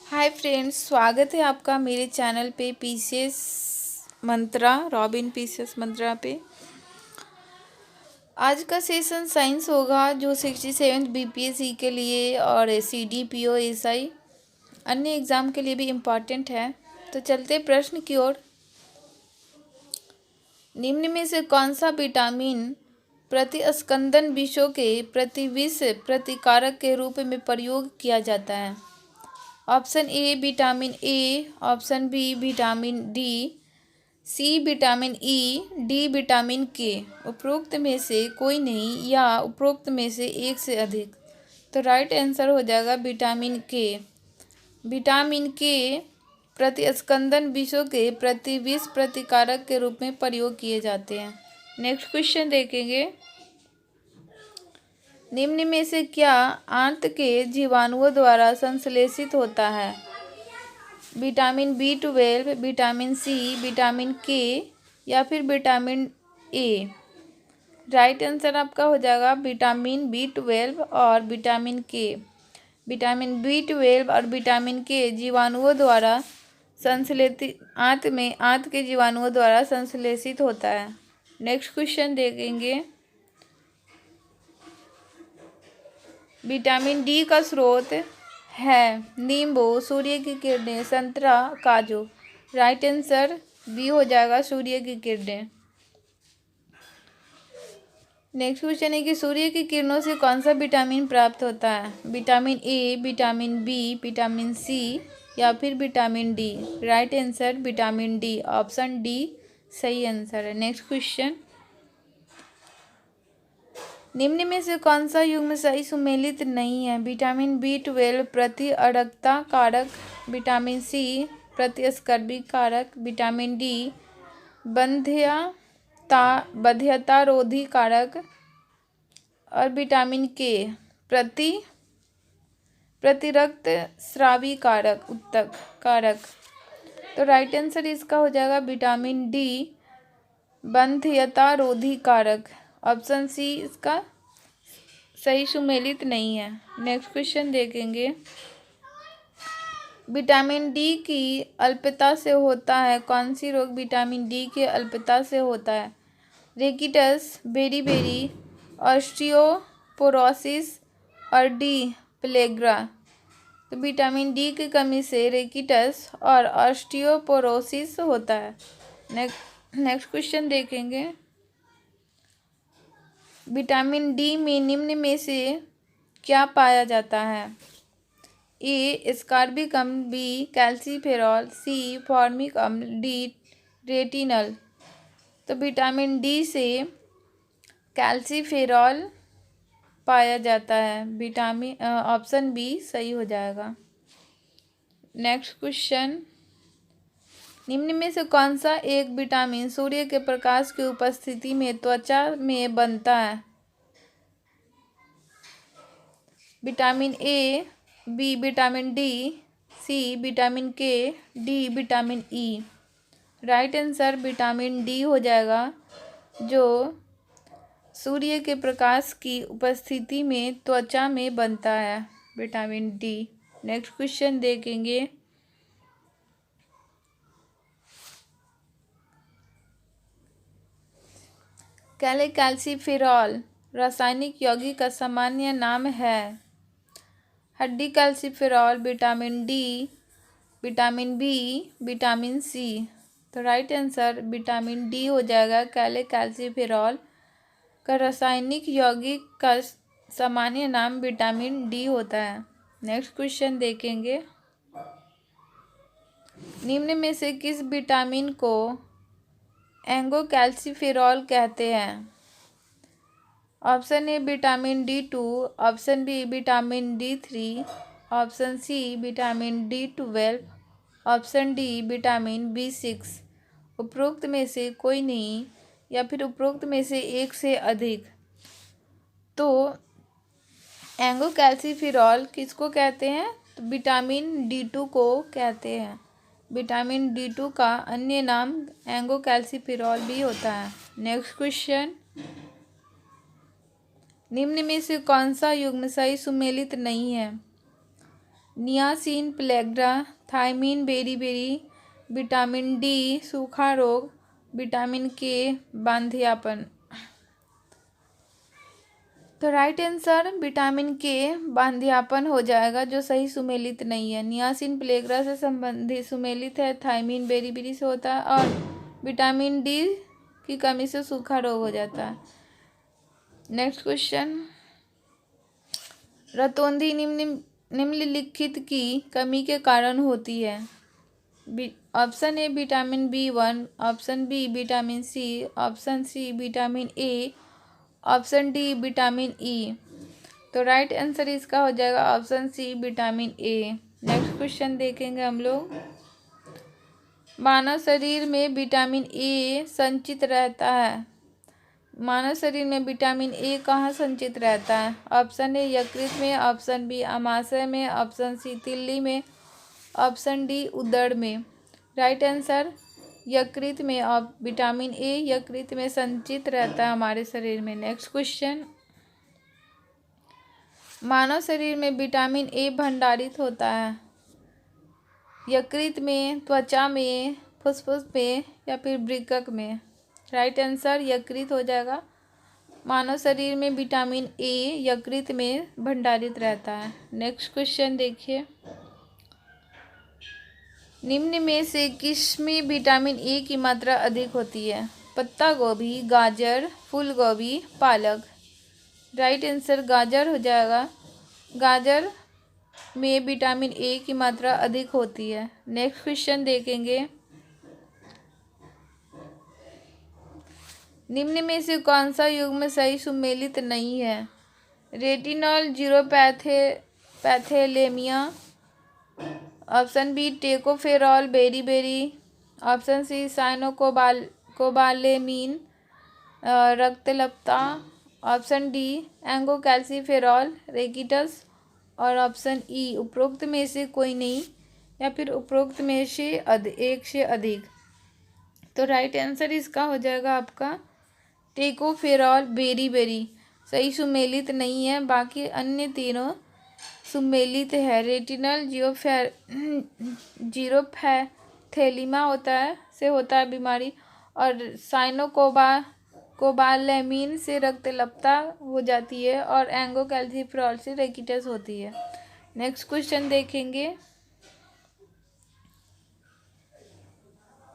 Hi friends, स्वागत है आपका मेरे चैनल पे पीसीएस मंत्रा रॉबिन पीसीएस मंत्रा पे। आज का सेशन साइंस होगा जो 67 बीपीएससी के लिए और सीडीपीओ एसआई अन्य एग्ज़ाम के लिए भी इम्पॉर्टेंट है। तो चलते प्रश्न की ओर। निम्न में से कौन सा विटामिन प्रतिस्कंदन विषों के प्रतिविष प्रतिकारक के रूप में प्रयोग किया जाता है? Option A vitamin A, option B vitamin D, C vitamin E, D vitamin K. उपरोक्त में से कोई नहीं या उपरोक्त में से एक से अधिक। तो राइट आंसर हो जाएगा विटामिन के। विटामिन के प्रतिस्कंदन विषों के प्रतिविष प्रतिकारक के रूप में प्रयोग किए जाते हैं। नेक्स्ट क्वेश्चन देखेंगे। निम्न में से क्या आंत के जीवाणुओं द्वारा संश्लेषित होता है? Vitamin B12, vitamin C, vitamin के या फिर विटामिन ए। राइट आंसर आपका हो जाएगा विटामिन B12 और विटामिन के। विटामिन B12 और विटामिन के जीवाणुओं द्वारा संश्लेषित आंत के जीवाणुओं द्वारा संश्लेषित होता है। नेक्स्ट क्वेश्चन देखेंगे। विटामिन डी का स्रोत है नींबू, सूर्य की किरणें, संतरा, काजू। राइट आंसर बी हो जाएगा सूर्य की किरणें। नेक्स्ट क्वेश्चन है कि सूर्य की किरणों से कौन सा विटामिन प्राप्त होता है? Vitamin A, vitamin B, vitamin C या फिर vitamin D. Right answer vitamin D, option D सही आंसर है। Next question. निम्न में से कौन सा युग्म सही सुमेलित नहीं है? विटामिन B12 प्रतिअरकता कारक, विटामिन सी प्रतिस्कर्वी कारक, विटामिन डी बंध्यता रोधी कारक और विटामिन के प्रतिरक्त स्रावी कारक उत्तक कारक। तो राइट आंसर इसका हो जाएगा विटामिन डी बंध्यता रोधी कारक, ऑप्शन सी इसका सही सुमेलित नहीं है। नेक्स्ट क्वेश्चन देखेंगे। विटामिन डी की अल्पता से होता है कौन सी रोग? विटामिन डी की अल्पता से होता है रेकिटस, बेरी, ऑस्टियोपोरोसिस और डी प्लेग्रा। तो विटामिन डी की कमी से रेकिटस और ऑस्टियोपोरोसिस होता है। नेक्स्ट क्वेश्चन देखेंगे। विटामिन डी में निम्न में से क्या पाया जाता है? ए एस्कॉर्बिक अम्ल, बी कैल्सीफेरॉल, सी फॉर्मिक अम्ल, डी रेटिनल। तो विटामिन डी से कैल्सीफेरॉल पाया जाता है। ऑप्शन बी सही हो जाएगा। Next question. निम्न में से कौन सा एक विटामिन सूर्य के प्रकाश की उपस्थिति में त्वचा में बनता है? Vitamin A, B vitamin D, C vitamin K, D vitamin E. Right answer vitamin D हो जाएगा जो सूर्य के प्रकाश की उपस्थिति में त्वचा में बनता है, विटामिन डी। नेक्स्ट क्वेश्चन देखेंगे। कैल्सीफेरॉल रासायनिक यौगिक का सामान्य नाम है? हड्डी calciferol, vitamin D, vitamin B, vitamin C. तो राइट आंसर विटामिन डी हो जाएगा। कैल्सीफेरॉल का रासायनिक यौगिक का सामान्य नाम विटामिन डी होता है। नेक्स्ट क्वेश्चन देखेंगे। निम्न में से किस विटामिन को एंगोकैल्सीफेरॉल कहते हैं? Option A vitamin D2, option B vitamin D3, option C vitamin D12, option D vitamin B6। उपरोक्त में से कोई नहीं या फिर उपरोक्त में से एक से अधिक। तो एंगोकैल्सीफेरॉल किसको कहते हैं? तो विटामिन D2 को कहते हैं। विटामिन D2 का अन्य नाम एंगोकैल्सिफेरॉल भी होता है। नेक्स्ट क्वेश्चन, निम्न में से कौन सा युग्म सही सुमेलित नहीं है? Niacin pellagra, thiamine beriberi, vitamin D सूखा रोग, विटामिन के बांधियापन। तो राइट आंसर विटामिन के बांधियापन हो जाएगा, जो सही सुमेलित नहीं है। नियासिन प्लेग्रा से संबंधित सुमेलित है, थायमीन बेरीबेरी से होता है, और विटामिन डी की कमी से सूखा रोग हो जाता है। नेक्स्ट क्वेश्चन, रतौंधी निम्नलिखित की कमी के कारण होती है? Option A vitamin B1, option B vitamin C, option C vitamin A, option D vitamin E. तो राइट आंसर इसका हो जाएगा option C vitamin A. Next question देखेंगे हम लोग, मानव शरीर में विटामिन ए संचित रहता है। मानव शरीर में विटामिन ए कहाँ संचित रहता है? ऑप्शन ए यकृत में, ऑप्शन बी आमाशय में, ऑप्शन सी तिल्ली में, ऑप्शन डी उदर में। राइट आंसर यकृत में, और विटामिन ए यकृत में संचित रहता है हमारे शरीर में। नेक्स्ट क्वेश्चन, मानव शरीर में विटामिन ए भंडारित होता है यकृत में, त्वचा में, फुफ्फुस में या फिर वृक्क में? राइट आंसर यकृत हो जाएगा। मानव शरीर में विटामिन ए यकृत में भंडारित रहता है। नेक्स्ट क्वेश्चन देखिए, निम्न में से किसमें विटामिन ए की मात्रा अधिक होती है? पत्ता गोभी, गाजर, फूल गोभी, पालक। राइट आंसर गाजर हो जाएगा। गाजर में विटामिन ए की मात्रा अधिक होती है। नेक्स्ट क्वेश्चन देखेंगे, निम्न में से कौन सा युग्म सही सुमेलित नहीं है? Retinol xerophthalmia, option B tocopherol beriberi, option C cyanocobalamin रक्तलप्ता, ऑप्शन डी एंगोकैल्सिफेरॉल रेकिटस, और ऑप्शन ई उपरोक्त में से कोई नहीं या फिर उपरोक्त में से एक से अधिक। तो राइट आंसर इसका हो जाएगा आपका टेकोफेरॉल बेरीबेरी। सही सुमेलित नहीं है, बाकी अन्य तीनों सुमेलित है। रेटिनल जीरोपैथेलिमा होता है बीमारी, और साइनोकोबालेमीन से रक्तलप्ता हो जाती है, और एंगोकैल्सिफेरॉल से रेकिटस होती है। नेक्स्ट क्वेश्चन देखेंगे,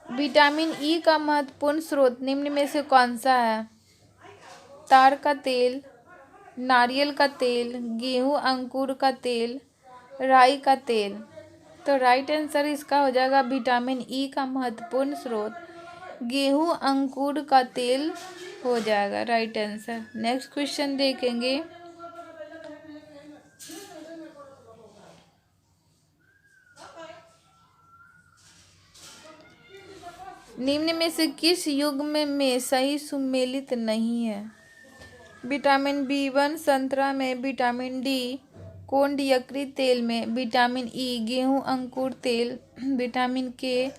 विटामिन ई का महत्वपूर्ण स्रोत निम्न में से कौन सा है? ताड़ का तेल, नारियल का तेल, गेहूं अंकुर का तेल, राई का तेल। तो राइट आंसर इसका हो जाएगा विटामिन ई का महत्वपूर्ण स्रोत गेहूं अंकुर का तेल हो जाएगा राइट आंसर। नेक्स्ट क्वेश्चन देखेंगे, निम्न में से किस युग्म में सही सुमेलित नहीं है? विटामिन B1 संतरा में, विटामिन डी कोंड यकृत तेल में, विटामिन ई गेहूं अंकुर तेल, विटामिन के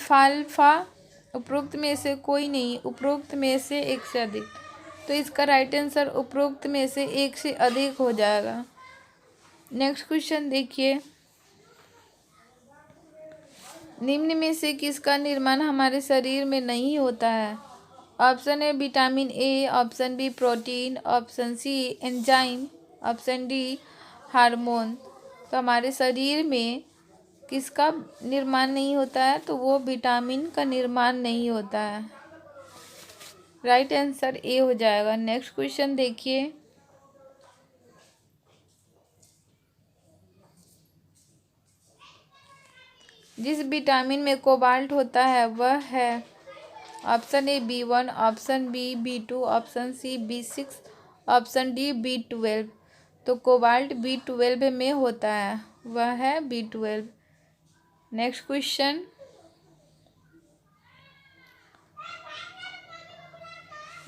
एल्फाल्फा। उपरोक्त में से कोई नहीं, उपरोक्त में से एक से अधिक। तो इसका राइट आंसर उपरोक्त में से एक से अधिक हो जाएगा। नेक्स्ट क्वेश्चन देखिए, निम्न में से किसका निर्माण हमारे शरीर में नहीं होता है? Option A vitamin A, option B protein, option C enzyme, option D hormone. तो हमारे शरीर में किसका निर्माण नहीं होता है? तो वो विटामिन का निर्माण नहीं होता है। राइट आंसर ए हो जाएगा। नेक्स्ट क्वेश्चन देखिए, जिस विटामिन में कोबाल्ट होता है वह है option A B1, option B B2, option C B6, option D B12। तो कोबाल्ट B12 में होता है, वह है B12। Next question,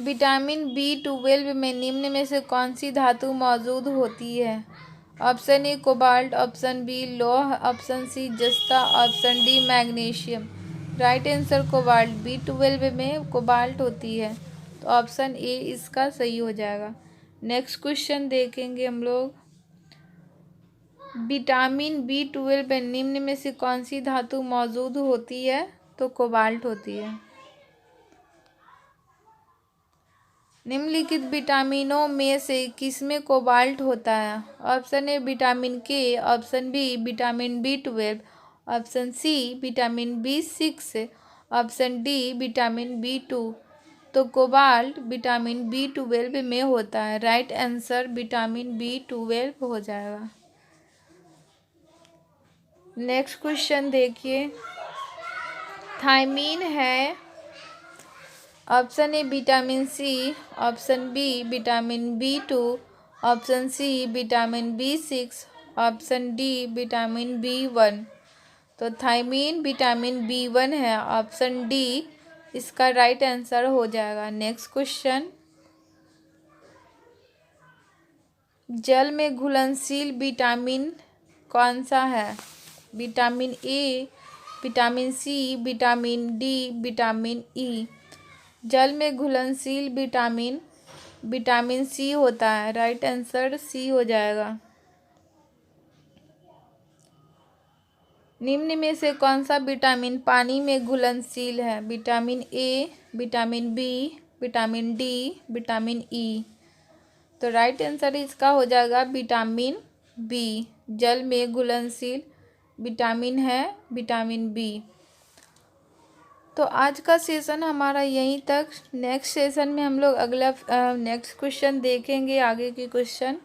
vitamin B12 में निम्न में से कौन सी धातु मौजूद होती है? Option A cobalt, option B लौह, ऑप्शन सी जस्ता, option D magnesium. Right answer cobalt, B12 में कोबाल्ट होती है, तो ऑप्शन ए इसका सही हो जाएगा। नेक्स्ट क्वेश्चन देखेंगे हम लोग। विटामिन B12 में निम्न में से कौन सी धातु मौजूद होती है? तो कोबाल्ट होती है। निम्नलिखित विटामिनों में से किसमें कोबाल्ट होता है? Option A vitamin K, option B vitamin B12, option C vitamin B6, option D vitamin B2। तो कोबाल्ट विटामिन B12 में होता है। राइट आंसर विटामिन B12 हो जाएगा। नेक्स्ट क्वेश्चन देखिए। थायमीन है option A vitamin C, option B vitamin B2, option C vitamin B6, option D vitamin B1। तो thiamine vitamin B1 है, ऑप्शन डी इसका राइट आंसर हो जाएगा। Next question. जल में घुलनशील विटामिन कौन सा है? Vitamin A, vitamin C, vitamin D, vitamin E. जल में घुलनशील विटामिन विटामिन सी होता है। राइट आंसर सी हो जाएगा। निम्न में से कौन सा विटामिन पानी में घुलनशील है? Vitamin A, vitamin B, vitamin D, vitamin E. तो राइट आंसर इसका हो जाएगा विटामिन बी। जल में घुलनशील विटामिन है विटामिन बी। तो आज का सेशन हमारा यहीं तक। नेक्स्ट सेशन में हम लोग अगला नेक्स्ट क्वेश्चन देखेंगे, आगे की क्वेश्चन।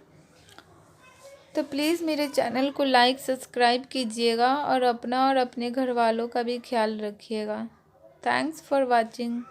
तो प्लीज़ मेरे चैनल को लाइक सब्सक्राइब कीजिएगा और अपना और अपने घर वालों का भी ख्याल रखिएगा। Thanks for watching.